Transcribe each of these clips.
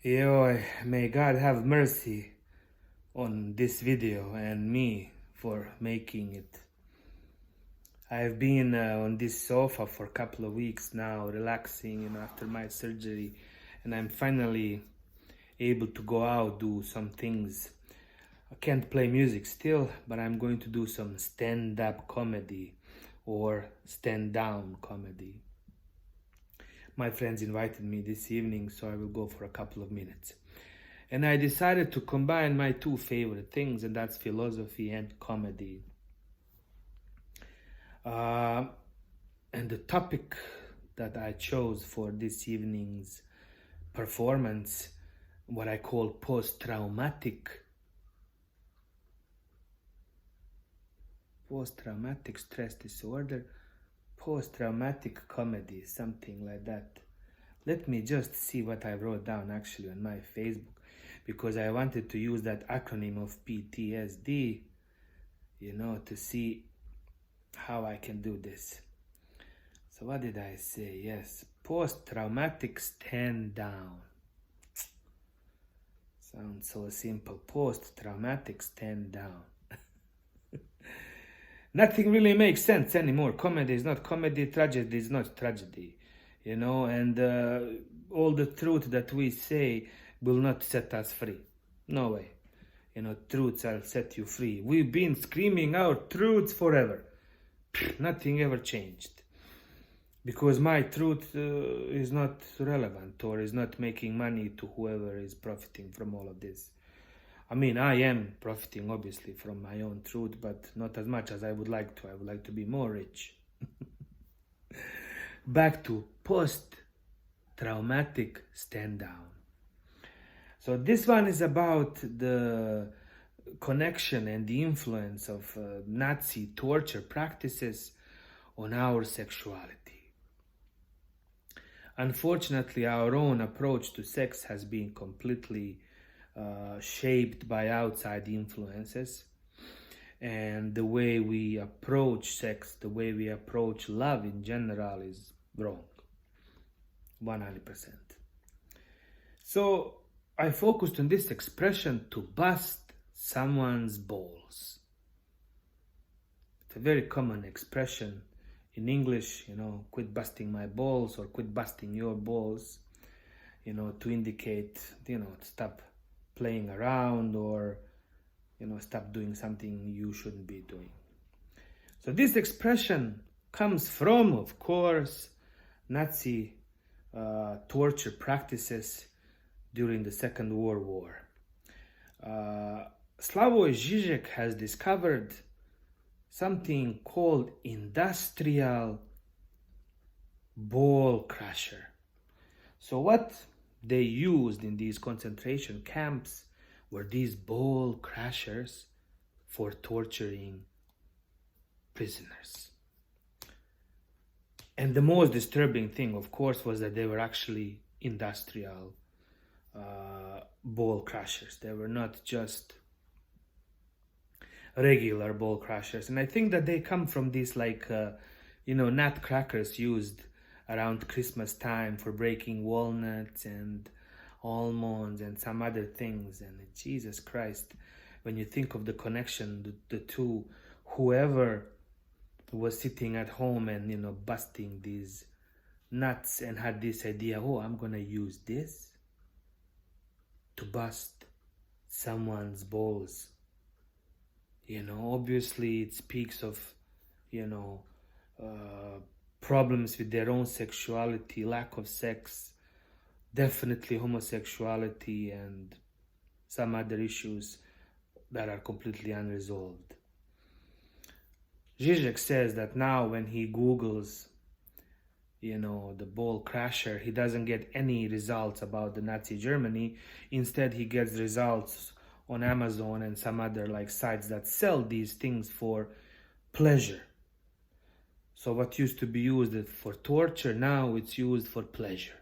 Yo, may God have mercy on this video and me for making it. I've been on this sofa for a couple of weeks now, relaxing, after my surgery, and I'm finally able to go out, do some things. I can't play music still, but I'm going to do some stand-up comedy or stand-down comedy. My friends invited me this evening, so I will go for a couple of minutes. And I decided to combine my two favorite things, and that's philosophy and comedy. And the topic that I chose for this evening's performance, what I call post-traumatic stress disorder, post-traumatic comedy, something like that. Let me just see what I wrote down actually on my Facebook, because I wanted to use that acronym of PTSD, to see how I can do this. So what did I say? Yes, post-traumatic stand down. Sounds so simple. Post-traumatic stand down. Nothing really makes sense anymore. Comedy is not comedy, tragedy is not tragedy, and all the truth that we say will not set us free. No way. Truths will set you free. We've been screaming out truths forever. Nothing ever changed. Because my truth is not relevant or is not making money to whoever is profiting from all of this. I mean, I am profiting obviously from my own truth, but not as much as I would like to. I would like to be more rich. Back to post-traumatic stand down. So this one is about the connection and the influence of Nazi torture practices on our sexuality. Unfortunately, our own approach to sex has been completely shaped by outside influences, and the way we approach sex, the way we approach love in general is wrong, 100%. So I focused on this expression to bust someone's balls. It's a very common expression in English, quit busting my balls or quit busting your balls, to indicate, stop playing around or, stop doing something you shouldn't be doing. So this expression comes from, of course, Nazi torture practices during the Second World War. Slavoj Žižek has discovered something called industrial ball crusher. So what they used in these concentration camps were these ball crushers for torturing prisoners. And the most disturbing thing, of course, was that they were actually industrial ball crushers. They were not just regular ball crushers. And I think that they come from these nut crackers used around Christmas time for breaking walnuts and almonds and some other things. And Jesus Christ, when you think of the connection, the two, whoever was sitting at home and busting these nuts and had this idea, oh, I'm gonna use this to bust someone's balls. Obviously it speaks of, problems with their own sexuality, lack of sex, definitely homosexuality, and some other issues that are completely unresolved. Žižek says that now when he Googles, the ball crusher, he doesn't get any results about the Nazi Germany. Instead, he gets results on Amazon and some other sites that sell these things for pleasure. So what used to be used for torture, now it's used for pleasure.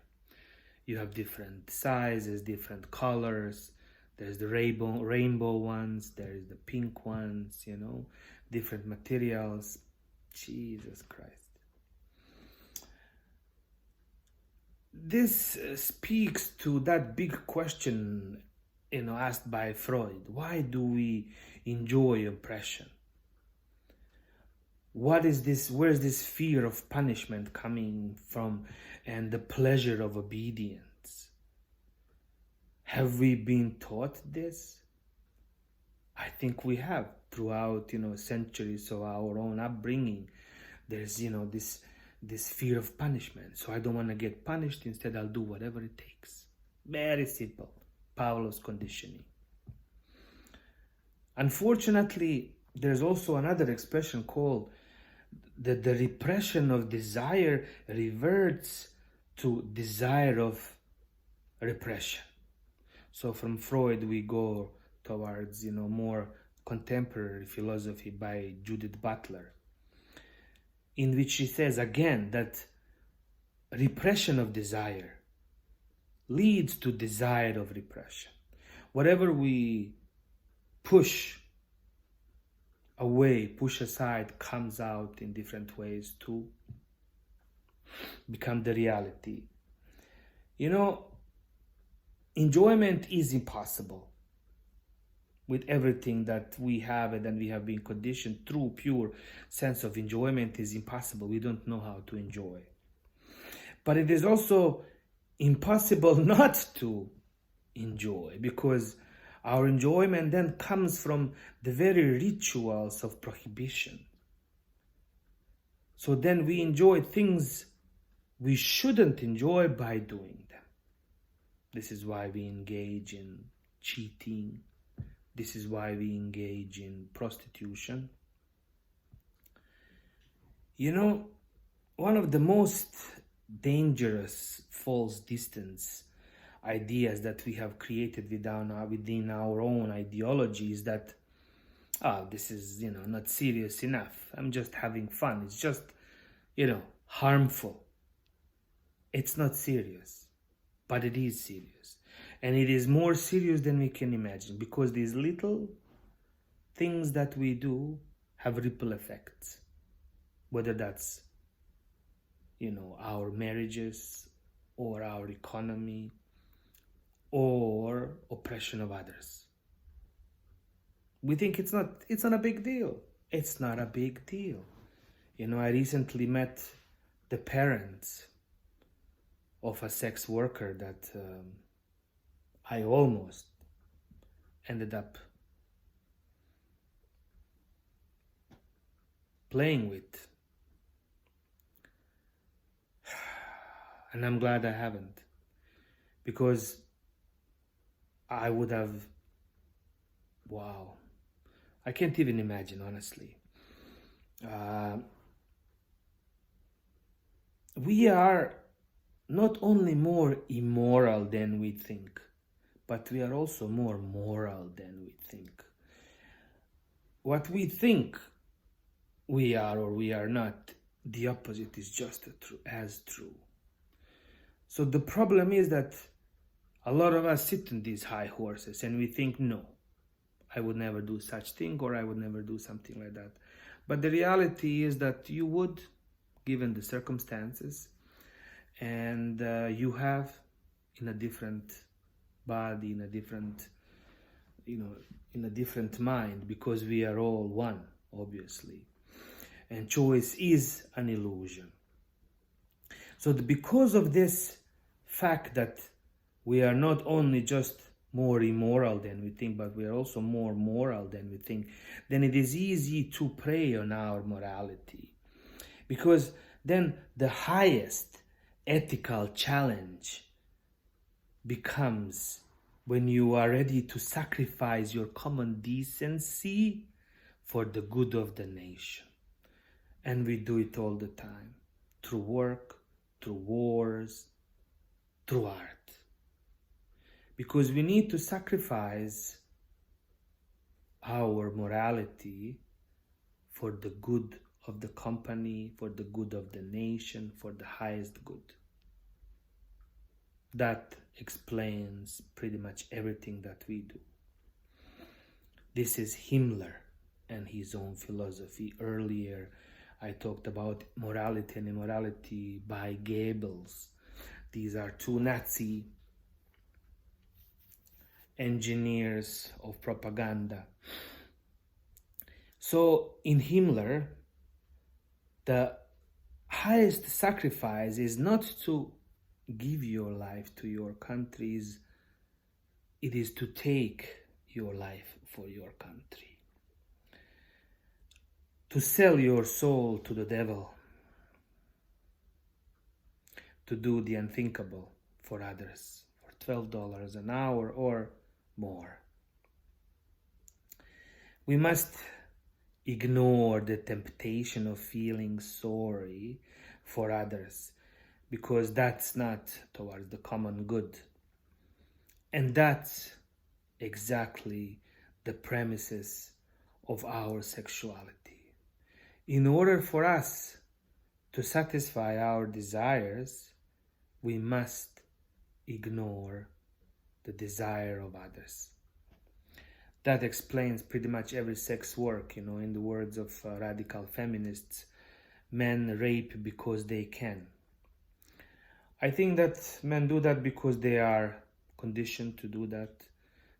You have different sizes, different colors. There's the rainbow ones, there's the pink ones, different materials. Jesus Christ. this speaks to that big question, asked by Freud. Why do we enjoy oppression? What is this? Where is this fear of punishment coming from, and the pleasure of obedience? Have we been taught this? I think we have throughout, centuries of our own upbringing. There's, this fear of punishment. So I don't want to get punished. Instead, I'll do whatever it takes. Very simple. Pavlov's conditioning. Unfortunately, there's also another expression called that the repression of desire reverts to desire of repression. So from Freud, we go towards, more contemporary philosophy by Judith Butler, in which she says again that repression of desire leads to desire of repression. Whatever we push away, push aside, comes out in different ways to become the reality. Enjoyment is impossible with everything that we have and then we have been conditioned. True, pure sense of enjoyment is impossible. We don't know how to enjoy. But it is also impossible not to enjoy, because our enjoyment then comes from the very rituals of prohibition. So then we enjoy things we shouldn't enjoy by doing them. This is why we engage in cheating. This is why we engage in prostitution. One of the most dangerous false distance ideas that we have created within our own ideology is that, this is, not serious enough. I'm just having fun. It's just, harmful. It's not serious, but it is serious. And it is more serious than we can imagine, because these little things that we do have ripple effects, whether that's, our marriages or our economy or oppression of others. We think it's not a big deal. It's not a big deal. I recently met the parents of a sex worker that I almost ended up playing with. And I'm glad I haven't, because I would have, I can't even imagine, honestly. We are not only more immoral than we think, but we are also more moral than we think. What we think we are or we are not, the opposite is just as true. So the problem is that a lot of us sit on these high horses and we think, no, I would never do such thing, or I would never do something like that. But the reality is that you would, given the circumstances, and you have in a different body, in a different, in a different mind, because we are all one, obviously. And choice is an illusion. So because of this fact that we are not only just more immoral than we think, but we are also more moral than we think, then it is easy to prey on our morality. Because then the highest ethical challenge becomes when you are ready to sacrifice your common decency for the good of the nation. And we do it all the time, through work, through wars, through art. Because we need to sacrifice our morality for the good of the company, for the good of the nation, for the highest good. That explains pretty much everything that we do. This is Himmler and his own philosophy. Earlier, I talked about morality and immorality by Goebbels. These are two Nazi engineers of propaganda. So in Himmler, the highest sacrifice is not to give your life to your countries, it is to take your life for your country. To sell your soul to the devil, to do the unthinkable for others for $12 an hour or more. We must ignore the temptation of feeling sorry for others, because that's not towards the common good. And that's exactly the premises of our sexuality. In order for us to satisfy our desires, we must ignore the desire of others. That explains pretty much every sex work, in the words of radical feminists. Men rape because they can. I think that men do that because they are conditioned to do that,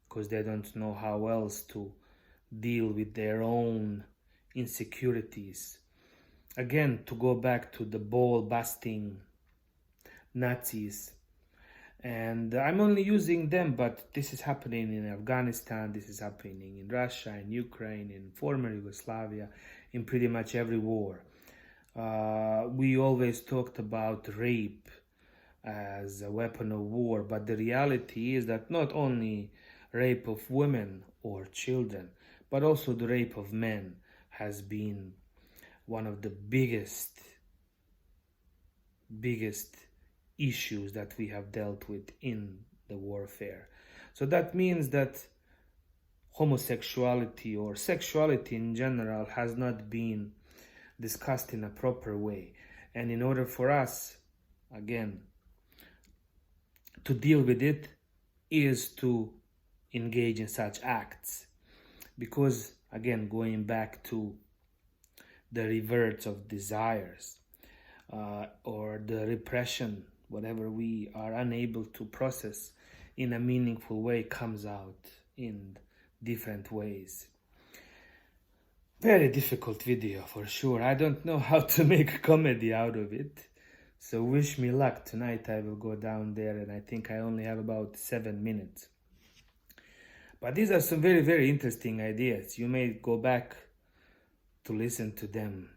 because they don't know how else to deal with their own insecurities. Again, to go back to the ball-busting Nazis, and I'm only using them, but this is happening in Afghanistan, this is happening in Russia, in Ukraine, in former Yugoslavia, in pretty much every war. We always talked about rape as a weapon of war, but the reality is that not only rape of women or children, but also the rape of men has been one of the biggest issues that we have dealt with in the warfare. So that means that homosexuality or sexuality in general has not been discussed in a proper way. And in order for us, again, to deal with it is to engage in such acts. Because, again, going back to the reverts of desires or the repression, whatever we are unable to process in a meaningful way comes out in different ways. Very difficult video for sure. I don't know how to make comedy out of it. So wish me luck. Tonight I will go down there, and I think I only have about 7 minutes. But these are some very, very interesting ideas. You may go back to listen to them.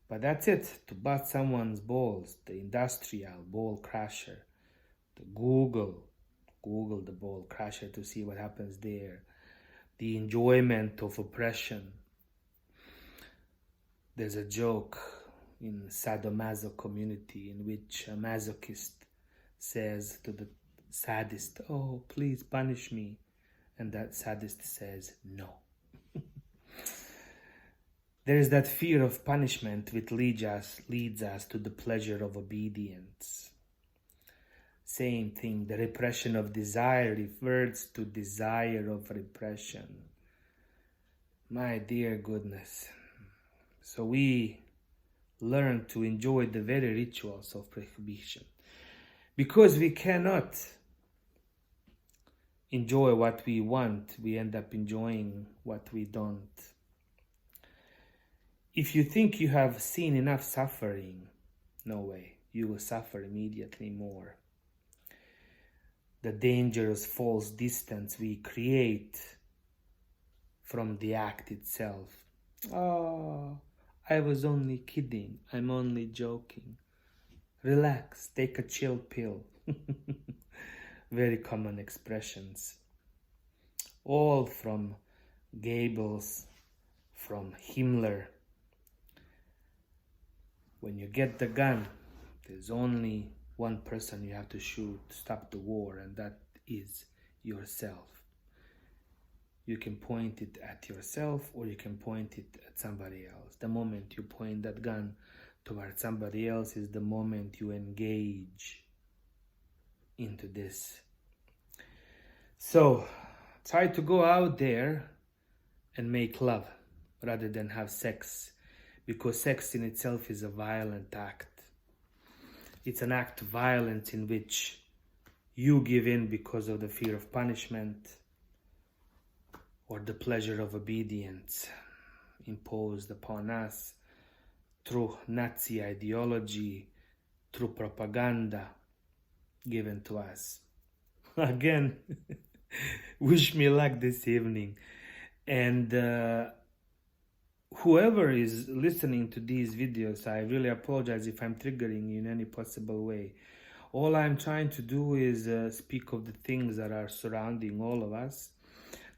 But that's it. To bust someone's balls, the industrial ball crusher, the Google the ball crusher to see what happens there. The enjoyment of oppression. There's a joke in sadomaso community in which a masochist says to the sadist, "Oh, please punish me." And that sadist says, "No." There is that fear of punishment which leads us to the pleasure of obedience. Same thing, the repression of desire refers to desire of repression. My dear goodness. So we learn to enjoy the very rituals of prohibition. Because we cannot enjoy what we want, we end up enjoying what we don't. If you think you have seen enough suffering, no way, you will suffer immediately more. The dangerous false distance we create from the act itself. Oh, I was only kidding, I'm only joking. Relax, take a chill pill. Very common expressions. All from Goebbels, from Himmler. When you get the gun, there's only one person you have to shoot to stop the war, and that is yourself. You can point it at yourself or you can point it at somebody else. The moment you point that gun towards somebody else is the moment you engage into this. So try to go out there and make love rather than have sex, because sex in itself is a violent act. It's an act of violence in which you give in because of the fear of punishment or the pleasure of obedience imposed upon us through Nazi ideology, through propaganda given to us. Again, wish me luck this evening. And whoever is listening to these videos, I really apologize if I'm triggering you in any possible way. All I'm trying to do is speak of the things that are surrounding all of us,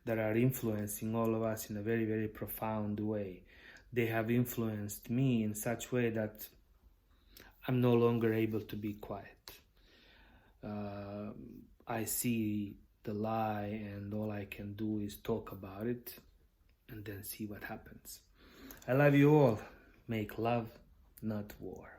that are influencing all of us in a very, very profound way. They have influenced me in such a way that I'm no longer able to be quiet. I see the lie, and all I can do is talk about it and then see what happens. I love you all. Make love, not war.